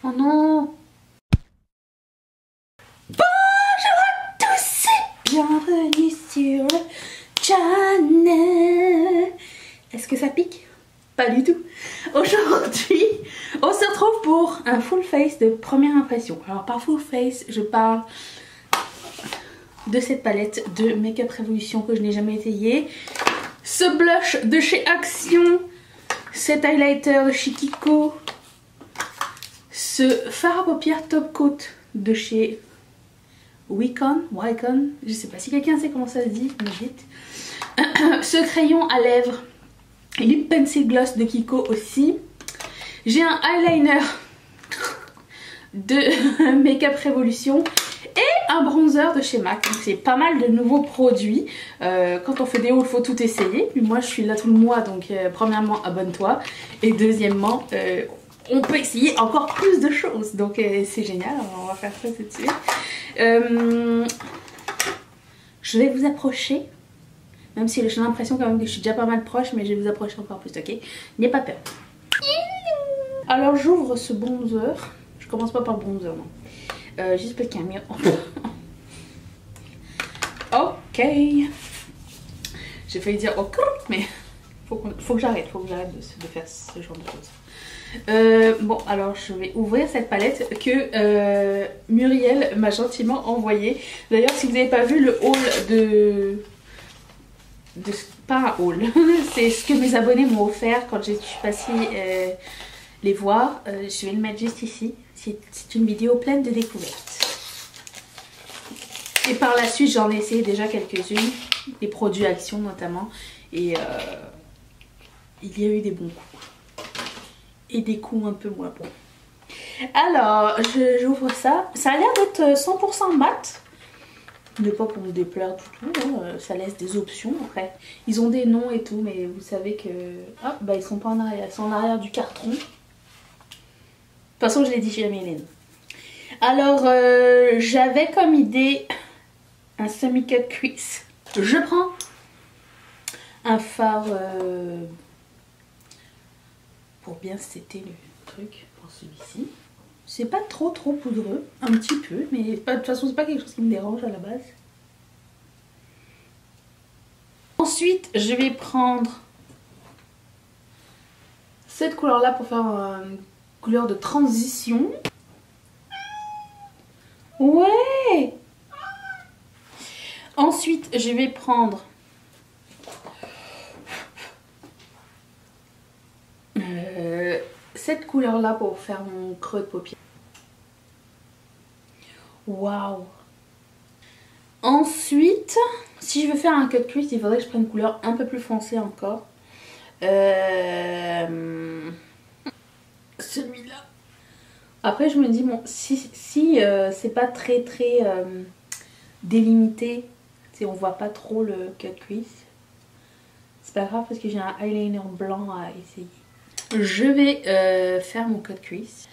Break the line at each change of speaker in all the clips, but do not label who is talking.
Oh non. Bonjour à tous et bienvenue sur le channel. Est-ce que ça pique? Pas du tout. Aujourd'hui, on se retrouve pour un full face de première impression. Alors par full face, je parle de cette palette de Make Up Revolution que je n'ai jamais essayé. Ce blush de chez Action. Cet highlighter de chez Kiko. Ce fard à paupières top coat de chez Wicon, je sais pas si quelqu'un sait comment ça se dit, mais vite. Ce crayon à lèvres Lip Pencil Gloss de Kiko aussi. J'ai un eyeliner de Make Up Revolution et un bronzer de chez MAC. C'est pas mal de nouveaux produits. Quand on fait des hauls, il faut tout essayer. Puis moi je suis là tout le mois, donc premièrement abonne-toi. Et deuxièmement, on peut essayer encore plus de choses. Donc c'est génial, on va faire ça tout de suite. Je vais vous approcher. Même si j'ai l'impression quand même que je suis déjà pas mal proche, mais je vais vous approcher encore plus, ok? N'ayez pas peur. Alors j'ouvre ce bronzer. Je commence pas par le bronzer, non. Juste parce qu'il y a un miroir. Ok. J'ai failli dire ok, mais faut que j'arrête de faire ce genre de choses. Bon, alors je vais ouvrir cette palette que Muriel m'a gentiment envoyée. D'ailleurs, si vous n'avez pas vu le haul pas un haul, c'est ce que mes abonnés m'ont offert quand je suis passée les voir. Je vais le mettre juste ici. C'est une vidéo pleine de découvertes. Et par la suite, j'en ai essayé déjà quelques-unes, des produits Action notamment, et il y a eu des bons coups et des coups un peu moins bons. Alors, j'ouvre ça. Ça a l'air d'être 100% mat. Ne pas pour me déplaire du tout, hein. Ça laisse des options après. Ils ont des noms et tout, mais vous savez que... Ah, bah ils sont pas en arrière, ils sont en arrière du carton. De toute façon, je l'ai dit jamais les noms. Alors, j'avais comme idée un semi-cut crease. Je prends un fard pour bien setter le truc, pour celui-ci. C'est pas trop poudreux, un petit peu, mais de toute façon c'est pas quelque chose qui me dérange à la base. Ensuite je vais prendre cette couleur là pour faire une couleur de transition. Ouais. Ensuite je vais prendre cette couleur là pour faire mon creux de paupière. Waouh. Ensuite, si je veux faire un cut crease, il faudrait que je prenne une couleur un peu plus foncée encore. Celui-là. Après, je me dis, bon, si c'est pas très délimité, si on voit pas trop le cut crease, c'est pas grave parce que j'ai un eyeliner blanc à essayer. Je vais faire mon cut crease.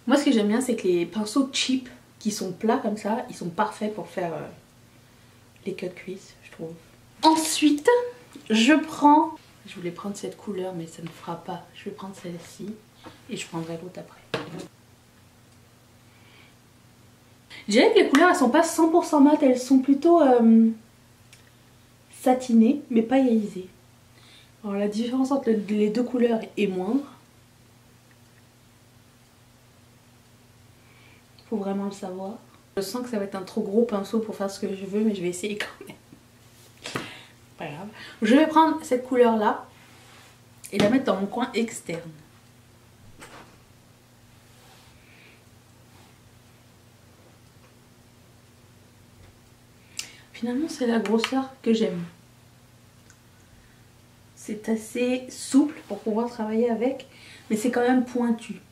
Moi, ce que j'aime bien, c'est que les pinceaux cheap qui sont plats comme ça, ils sont parfaits pour faire les cut crease, je trouve. Ensuite, je voulais prendre cette couleur, mais ça ne fera pas. Je vais prendre celle-ci et je prendrai l'autre après. Je dirais que les couleurs, elles sont pas 100% mat, elles sont plutôt satinées, mais pas irisées. Alors la différence entre les deux couleurs est moindre. Faut vraiment le savoir. Je sens que ça va être un trop gros pinceau pour faire ce que je veux, mais je vais essayer quand même. Pas grave. Je vais prendre cette couleur là et la mettre dans mon coin externe. Finalement, c'est la grosseur que j'aime. C'est assez souple pour pouvoir travailler avec, mais c'est quand même pointu.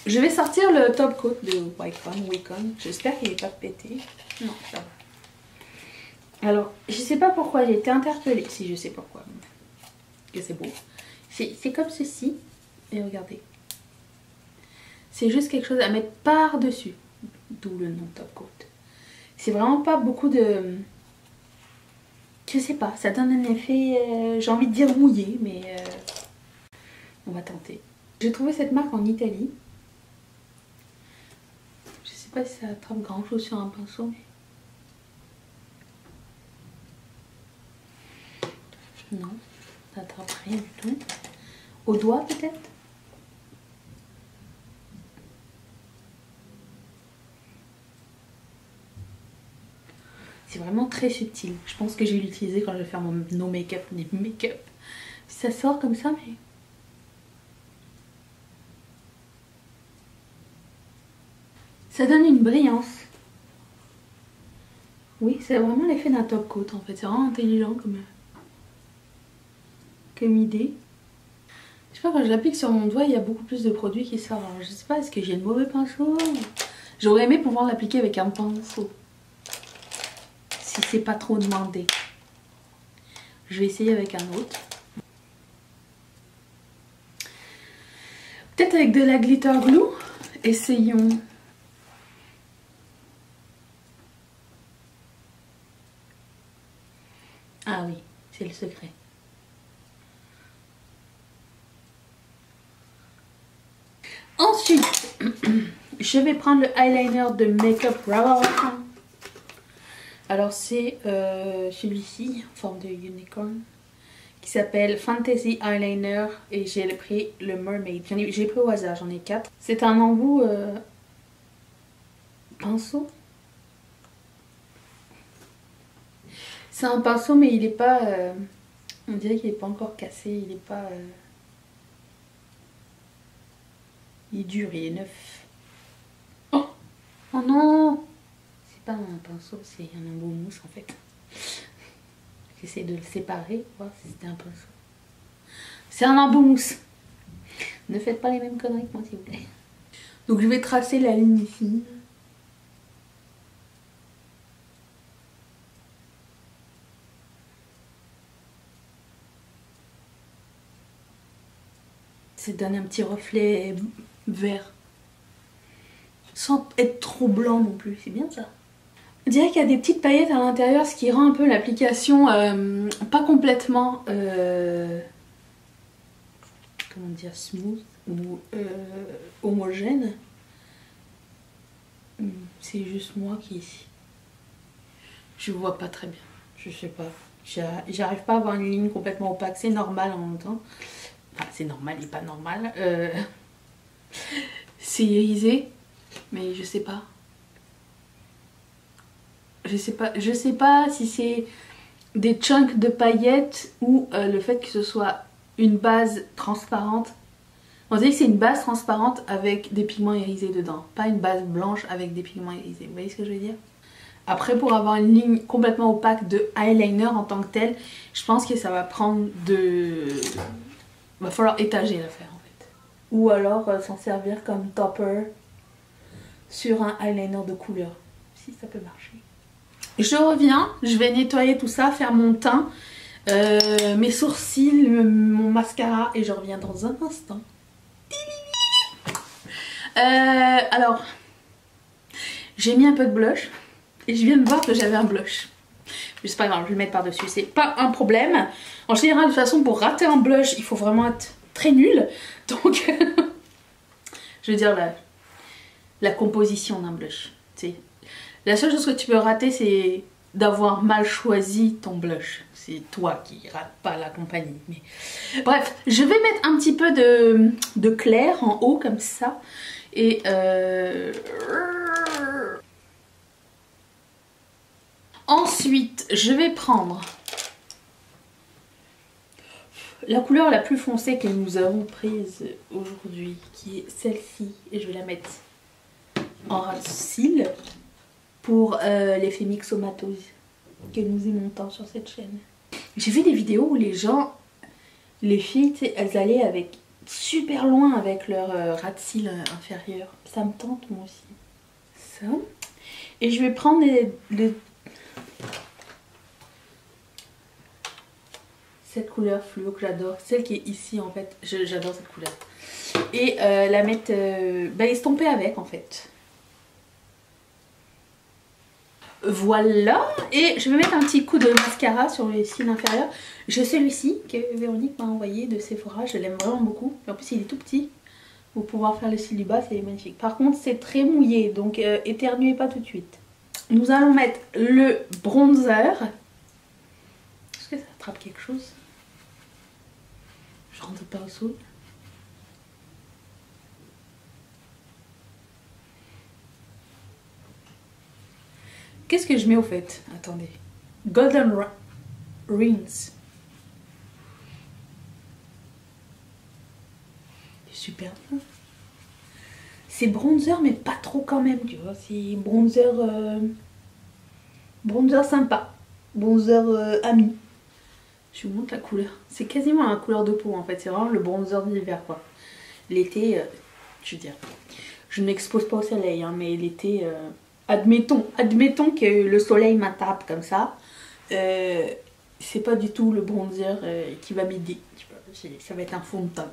Je vais sortir le top coat de Wicon. J'espère qu'il n'est pas pété. Non, ça va. Alors, je sais pas pourquoi j'ai été interpellée. Si, je sais pourquoi. Que c'est beau. C'est comme ceci. Et regardez. C'est juste quelque chose à mettre par-dessus. D'où le nom top coat. C'est vraiment pas beaucoup de... Je sais pas, ça donne un effet, j'ai envie de dire mouillé, mais on va tenter. J'ai trouvé cette marque en Italie. Je sais pas si ça attrape grand chose sur un pinceau, mais... Non, ça attrape rien du tout. Au doigt peut-être? C'est vraiment très subtil. Je pense que je vais l'utiliser quand je vais faire mon no make-up, mes make-up. Ça sort comme ça, mais... Ça donne une brillance. Oui, c'est vraiment l'effet d'un top coat en fait. C'est vraiment intelligent comme idée. Je sais pas, quand je l'applique sur mon doigt, il y a beaucoup plus de produits qui sortent. Alors, je sais pas, est-ce que j'ai le mauvais pinceau? J'aurais aimé pouvoir l'appliquer avec un pinceau. Si c'est pas trop demandé. Je vais essayer avec un autre. Peut-être avec de la glitter glue. Essayons. Ah oui, c'est le secret. Ensuite, je vais prendre le eyeliner de Makeup Revolution. Alors c'est celui-ci, en forme de unicorn, qui s'appelle Fantasy Eyeliner et j'ai pris le Mermaid. J'ai pris au hasard, j'en ai 4. C'est un embout pinceau. C'est un pinceau mais il est pas... on dirait qu'il est pas encore cassé, il est pas... Il est dur, il est neuf. Oh, oh non! C'est pas un pinceau, c'est un embout mousse en fait. J'essaie de le séparer, voir si c'était un pinceau. C'est un embout mousse. Ne faites pas les mêmes conneries que moi s'il vous plaît. Donc je vais tracer la ligne ici. Ça donne un petit reflet vert. Sans être trop blanc non plus, c'est bien ça. On dirait qu'il y a des petites paillettes à l'intérieur, ce qui rend un peu l'application pas complètement comment dire, smooth ou homogène. C'est juste moi qui... Je vois pas très bien, je sais pas. J'arrive pas à avoir une ligne complètement opaque, c'est normal en même temps. Enfin, c'est normal et pas normal. C'est irisé, mais je sais pas. Je sais pas si c'est des chunks de paillettes ou le fait que ce soit une base transparente. On dirait que c'est une base transparente avec des pigments irisés dedans, pas une base blanche avec des pigments irisés. Vous voyez ce que je veux dire? Après, pour avoir une ligne complètement opaque de eyeliner en tant que tel, je pense que ça va prendre de... Va falloir étager l'affaire en fait. Ou alors s'en servir comme topper sur un eyeliner de couleur. Si ça peut marcher. Je reviens, je vais nettoyer tout ça, faire mon teint, mes sourcils, mon mascara et je reviens dans un instant. Alors, j'ai mis un peu de blush et je viens de voir que j'avais un blush. Mais c'est pas grave, je vais le mettre par-dessus, c'est pas un problème. En général, de toute façon, pour rater un blush, il faut vraiment être très nul. Donc, je veux dire la composition d'un blush. La seule chose que tu peux rater, c'est d'avoir mal choisi ton blush. C'est toi qui rate pas la compagnie. Mais... Bref, je vais mettre un petit peu de clair en haut comme ça. Et ensuite, je vais prendre la couleur la plus foncée que nous avons prise aujourd'hui, qui est celle-ci. Et je vais la mettre en ras de cils pour l'effet myxomatose que nous aimons tant sur cette chaîne. J'ai vu des vidéos où les gens, les filles, elles allaient avec super loin avec leur ras de cils inférieur. Ça me tente moi aussi. Ça. Et je vais prendre cette couleur fluo que j'adore, celle qui est ici en fait, j'adore cette couleur. Et la mettre, estomper avec en fait. Voilà, et je vais mettre un petit coup de mascara sur les cils inférieurs. J'ai celui-ci que Véronique m'a envoyé de Sephora, je l'aime vraiment beaucoup. En plus il est tout petit. pour pouvoir faire le cils du bas, c'est magnifique. Par contre c'est très mouillé, donc éternuez pas tout de suite. Nous allons mettre le bronzer. Est-ce que ça attrape quelque chose? Je rentre pas au saut. Qu'est-ce que je mets au fait? Attendez. Golden Rings. Super. C'est bronzer mais pas trop quand même, tu vois. C'est bronzer bronzer sympa. Bronzer ami. Je vous montre la couleur. C'est quasiment la couleur de peau en fait. C'est vraiment le bronzer d'hiver quoi. L'été, je veux dire, je n'expose pas au soleil hein, mais l'été, admettons que le soleil m'attrape comme ça. C'est pas du tout le bronzer qui va m'aider. Ça va être un fond de teint.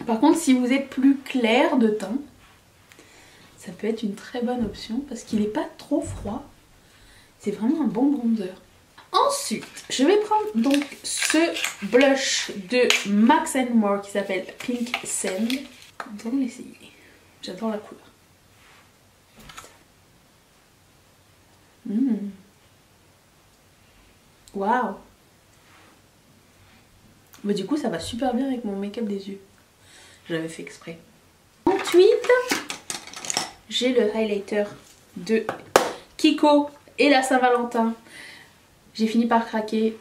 Par contre, si vous êtes plus clair de teint, ça peut être une très bonne option parce qu'il n'est pas trop froid. C'est vraiment un bon bronzer. Ensuite, je vais prendre donc ce blush de Max & More qui s'appelle Pink Sand. Nous allons l'essayer. J'adore la couleur. Waouh! Mais du coup, ça va super bien avec mon make-up des yeux. J'avais fait exprès. Ensuite, j'ai le highlighter de Kiko et la Saint-Valentin. J'ai fini par craquer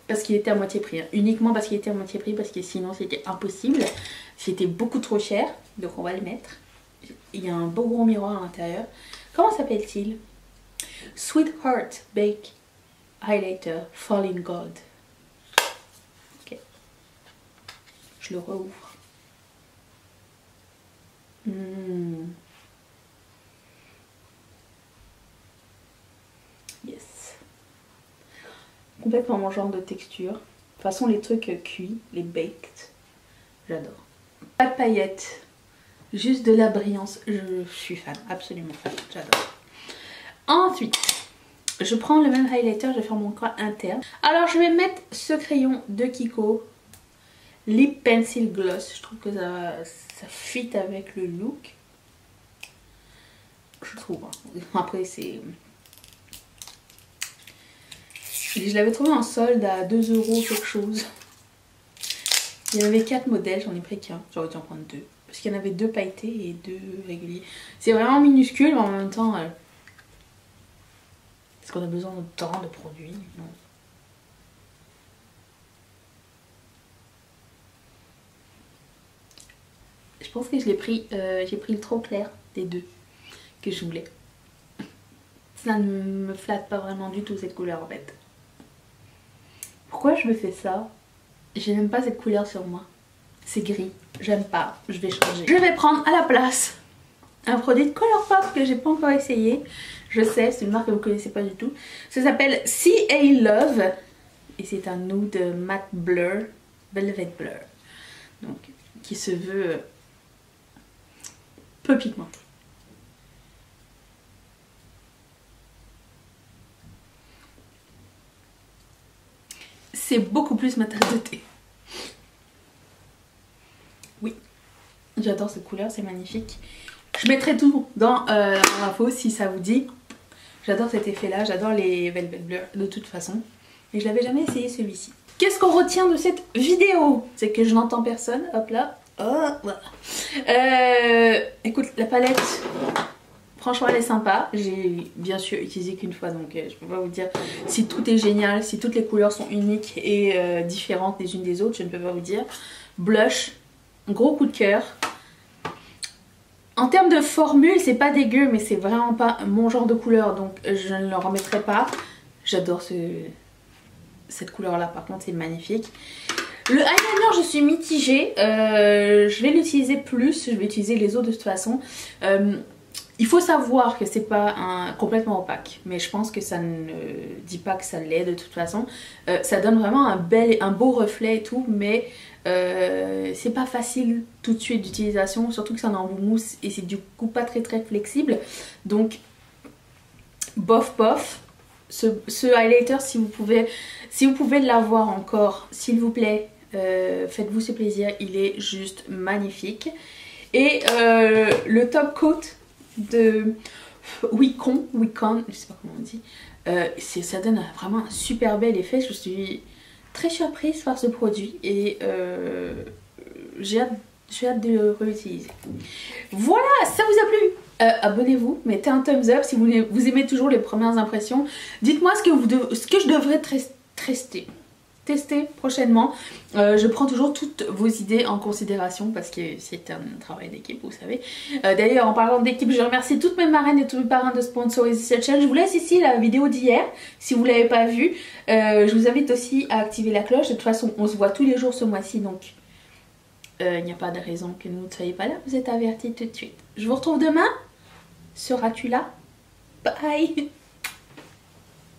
parce qu'il était à moitié prix. Hein. Uniquement parce qu'il était à moitié prix, parce que sinon c'était impossible. C'était beaucoup trop cher, donc on va le mettre. Il y a un beau gros miroir à l'intérieur. Comment s'appelle-t-il? Sweetheart Bake Highlighter Falling Gold. Ok. Je le rouvre. Yes. Complètement mon genre de texture. De toute façon les trucs cuits, les baked, j'adore. Pas de paillettes, juste de la brillance. Je suis fan, absolument fan, j'adore. Ensuite, je prends le même highlighter, je vais faire mon coin interne. Alors je vais mettre ce crayon de Kiko, Lip Pencil Gloss. Je trouve que ça fit avec le look. Je trouve. Hein. Après c'est... Je l'avais trouvé en solde à 2 € quelque chose. Il y avait 4 modèles, j'en ai pris qu'un. J'aurais dû en prendre 2. Parce qu'il y en avait 2 pailletés et 2 réguliers. C'est vraiment minuscule, mais en même temps... Est-ce qu'on a besoin de tant de produits? Non. Je pense que j'ai pris le trop clair des deux que je voulais. Ça ne me flatte pas vraiment du tout cette couleur en fait. Pourquoi je me fais ça? Je n'aime pas cette couleur sur moi. C'est gris, j'aime pas, je vais changer. Je vais prendre à la place un produit de Colourpop que j'ai pas encore essayé. Je sais, c'est une marque que vous connaissez pas du tout. Ça s'appelle CA Love et c'est un nude matte blur, velvet blur. Donc, qui se veut peu pigmenté. C'est beaucoup plus ma tasse de thé. Oui, j'adore cette couleur, c'est magnifique. Je mettrai tout dans l'info si ça vous dit. J'adore cet effet là, j'adore les velvet blur de toute façon. Et je l'avais jamais essayé celui-ci. Qu'est-ce qu'on retient de cette vidéo? C'est que je n'entends personne, hop là. Oh, voilà. Écoute, la palette, franchement elle est sympa. J'ai bien sûr utilisé qu'une fois donc je peux pas vous dire si tout est génial, si toutes les couleurs sont uniques et différentes les unes des autres, je ne peux pas vous dire. Blush, gros coup de cœur. En termes de formule, c'est pas dégueu, mais c'est vraiment pas mon genre de couleur, donc je ne le remettrai pas. J'adore cette couleur là, par contre c'est magnifique. Le eyeliner, je suis mitigée, je vais l'utiliser plus, je vais utiliser les autres de toute façon. Il faut savoir que c'est pas complètement opaque, mais je pense que ça ne dit pas que ça l'est de toute façon. Ça donne vraiment un beau reflet et tout, mais c'est pas facile tout de suite d'utilisation, surtout que c'est un embout mousse et c'est du coup pas très flexible. Donc bof bof. Ce highlighter, si vous pouvez l'avoir encore, s'il vous plaît, faites-vous ce plaisir, il est juste magnifique. Et le top coat de Wicon, je sais pas comment on dit. Ça donne vraiment un super bel effet. Je suis très surprise par ce produit et j'ai hâte de le réutiliser. Voilà, ça vous a plu? Abonnez-vous, mettez un thumbs up si vous aimez toujours les premières impressions. Dites-moi ce que je devrais tester prochainement. Je prends toujours toutes vos idées en considération parce que c'est un travail d'équipe, vous savez. D'ailleurs, en parlant d'équipe, je remercie toutes mes marraines et tous mes parrains de sponsoriser cette chaîne. Je vous laisse ici la vidéo d'hier si vous ne l'avez pas vue. Je vous invite aussi à activer la cloche. De toute façon, on se voit tous les jours ce mois-ci, donc il n'y a pas de raison que vous ne soyez pas là. Vous êtes avertis tout de suite. Je vous retrouve demain. Seras-tu là? Bye.